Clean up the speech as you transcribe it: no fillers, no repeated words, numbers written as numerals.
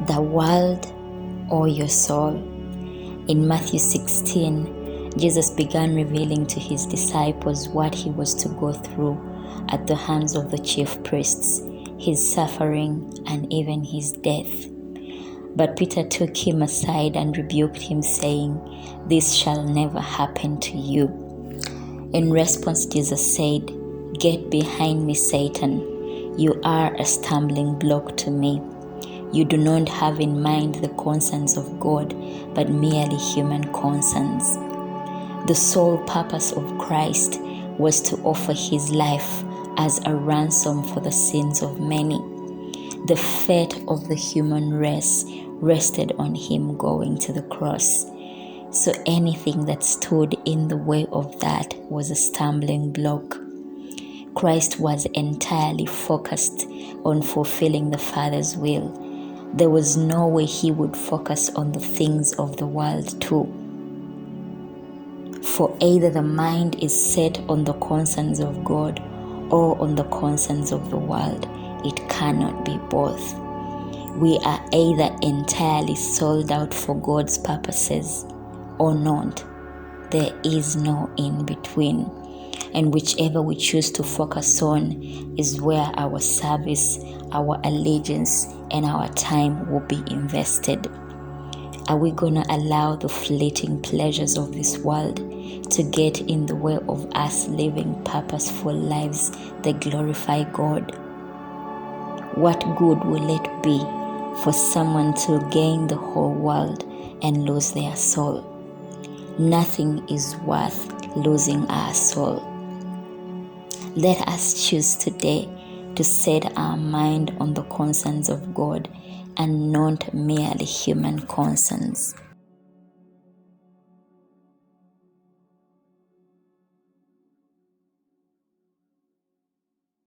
the world or your soul? In Matthew 16, Jesus began revealing to his disciples what he was to go through at the hands of the chief priests, his suffering, and even his death. But Peter took him aside and rebuked him, saying, "This shall never happen to you." In response, Jesus said, "Get behind me, Satan. You are a stumbling block to me. You do not have in mind the concerns of God, but merely human concerns." The sole purpose of Christ was to offer his life as a ransom for the sins of many. The fate of the human race rested on him going to the cross. So anything that stood in the way of that was a stumbling block. Christ was entirely focused on fulfilling the Father's will. There was no way he would focus on the things of the world too. For either the mind is set on the concerns of God or on the concerns of the world. It cannot be both. We are either entirely sold out for God's purposes or not. There is no in between. And whichever we choose to focus on is where our service, our allegiance, and our time will be invested. Are we going to allow the fleeting pleasures of this world to get in the way of us living purposeful lives that glorify God? What good will it be for someone to gain the whole world and lose their soul? Nothing is worth losing our soul. Let us choose today to set our mind on the concerns of God and not merely human concerns.